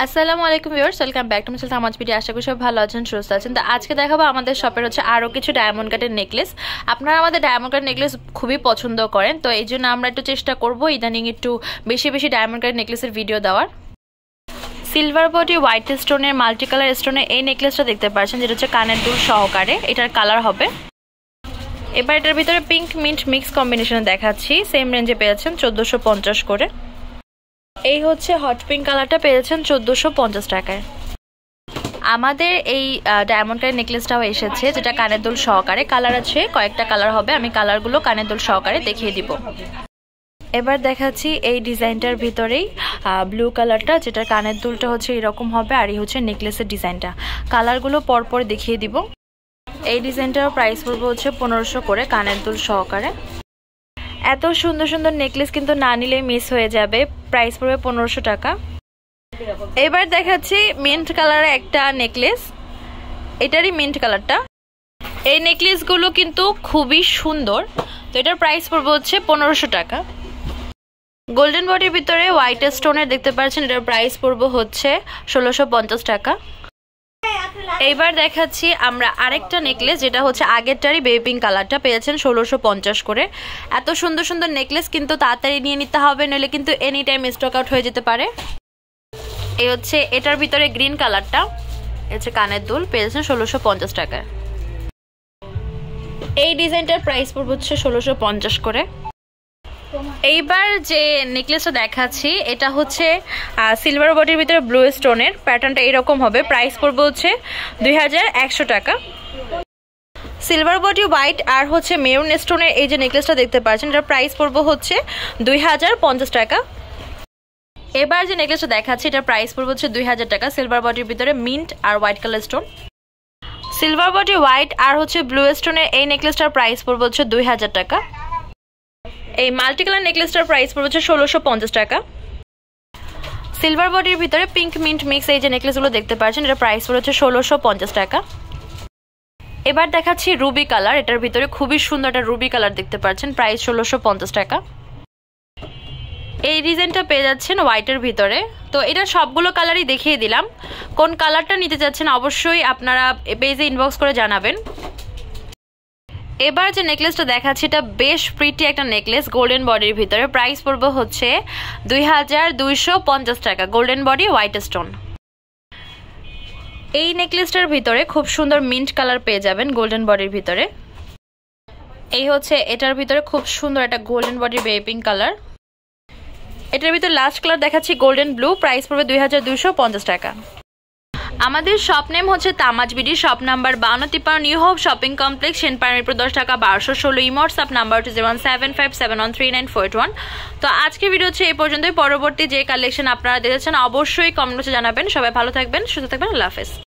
আসসালামু আলাইকুম viewers, welcome back to মিসেল তামাজ ভিডিও। আশা করি সব ভালো আছেন, সুস্থ আছেন। তো আজকে দেখাবো আমাদের শপের হচ্ছে আরও কিছু ডায়মন্ড কাটের নেকলেস। আপনারা আমাদের ডায়মন্ড কাটের নেকলেস খুবই পছন্দ করেন, তো এই জন্য আমরা একটু চেষ্টা করবো ইদানিং একটু বেশি বেশি ডায়মন্ড কাটের নেকলেসের ভিডিও দেওয়ার। সিলভার বডি হোয়াইট স্টোনের মাল্টি কালার স্টোনের এই নেকলেসটা দেখতে পাচ্ছেন, যেটা হচ্ছে কানের দুল সহকারে। এটার কালার হবে, এবার এটার ভিতরে পিঙ্ক মিন্ট মিক্স কম্বিনেশনে দেখাচ্ছি। সেম রেঞ্জে পেয়েছেন 1450 করে। এই হচ্ছে হট পিঙ্ক কালারটা পেয়েছেন 1450 টাকায়। আমাদের এই ডায়মন্ড কাটের নেকলেসটাও এসেছে, যেটা কানের দুল সহকারে। কালার আছে কয়েকটা কালার হবে, আমি কালারগুলো কানের দুল সহকারে দেখিয়ে দিব। এবার দেখাচ্ছি এই ডিজাইনটার ভিতরেই ব্লু কালারটা, যেটা কানের দুলটা হচ্ছে এরকম হবে, আর এই হচ্ছে নেকলেসের ডিজাইনটা। কালারগুলো পরপর দেখিয়ে দিব। এই ডিজাইনটার প্রাইস পড়বে হচ্ছে 1500 করে কানের দুল সহকারে। এত সুন্দর সুন্দর নেকলেস কিন্তু না নিলে মিস হয়ে যাবে। প্রাইস পড়বে 1500 টাকা। এবার দেখাচ্ছি মিন্ট কালারের একটা নেকলেস, এটারই মিন্ট কালারটা। এই নেকলেসগুলো কিন্তু খুবই সুন্দর, তো এটার প্রাইস পড়বে হচ্ছে 1500 টাকা। গোল্ডেন বডির ভিতরে হোয়াইট স্টোনের দেখতে পাচ্ছেন, এটার প্রাইস পড়বে হচ্ছে 1650 টাকা। এইবার দেখাচ্ছি আমরা আরেকটা নেকলেস, যেটা হচ্ছে আগেরটারই বেবি পিঙ্ক কালারটা, পেয়েছেন 1650 করে। এত সুন্দর সুন্দর নেকলেস কিন্তু তাড়াতাড়ি নিয়ে নিতে হবে, নইলে কিন্তু এনি টাইম স্টক আউট হয়ে যেতে পারে। এই হচ্ছে এটার ভিতরে গ্রিন কালারটা, হচ্ছে কানের দুল, পেয়েছেন 1650 টাকায়। এই ডিজাইনটার প্রাইস পড়বে হচ্ছে 1650 করে। এইবার যে নেকলেসটা দেখাচ্ছি, এটা হচ্ছে সিলভার বডির ভিতরে ব্লু স্টোনের, প্যাটার্নটা এরকম হবে। প্রাইস পড়বে হচ্ছে 2100 টাকা। সিলভার বডি হোয়াইট আর হচ্ছে মেরুন স্টোনের এই যে নেকলেসটা দেখতে পাচ্ছেন, এটার প্রাইস পড়বে হচ্ছে 2050 টাকা। এবার যে নেকলেসটা দেখাচ্ছি, এটার প্রাইস পড়বে হচ্ছে 2000 টাকা। সিলভার বডির ভিতরে মিন্ট আর white colour stone. Silver body white আর হচ্ছে ব্লু স্টোনের এই নেকলেসটার প্রাইস পড়বে হচ্ছে 2000 টাকা। এই মাল্টি কালার নেকলেসটার প্রাইস পড়বে হচ্ছে 1650 টাকা। সিলভার বডির ভিতরে পিঙ্ক মিন্ট মিক্স এই যে নেকলেসগুলো দেখতে পাচ্ছেন, এটার প্রাইস পড়বে হচ্ছে 1650 টাকা। এবার দেখাচ্ছি রুবি কালার, এটার ভিতরে খুবই সুন্দর একটা রুবি কালার দেখতে পাচ্ছেন, প্রাইস 1650 টাকা। এই ডিজাইনটা পেয়ে যাচ্ছেন হোয়াইটের ভিতরে। তো এটা সবগুলো কালারই দেখিয়ে দিলাম। কোন কালারটা নিতে চাচ্ছেন অবশ্যই আপনারা পেজে ইনবক্স করে জানাবেন। এবার যে নেকলেসটা দেখাচ্ছি, এটা বেশ প্রিটি একটা নেকলেস গোল্ডেন বডির ভিতরে। প্রাইস পড়বে হচ্ছে 2250 টাকা। Golden body white stone. এই নেকলেসটার ভিতরে খুব সুন্দর মিন্ট কালার পেয়ে যাবেন গোল্ডেন বডির ভিতরে। এই হচ্ছে এটার ভিতরে খুব সুন্দর একটা গোল্ডেন বডির বেবি পিঙ্ক কালার। এটার ভিতরে লাস্ট কালার দেখাচ্ছি গোল্ডেন ব্লু। প্রাইস পড়বে 2250 টাকা। আমাদের শপ নেম হচ্ছে Tamaj BD, shop number 5253 new hope shopping complex, Senpara 10 টাকা 1216। হোয়াটসঅ্যাপ নাম্বার হচ্ছে 075713941। তো আজকের ভিডিও হচ্ছে এই পর্যন্তই। পরবর্তী যে কালেকশন আপনারা দেখেছেন অবশ্যই কমেন্ট বক্সে জানাবেন। সবাই ভালো থাকবেন, সুস্থ থাকবেন। আল্লাহ হাফেজ।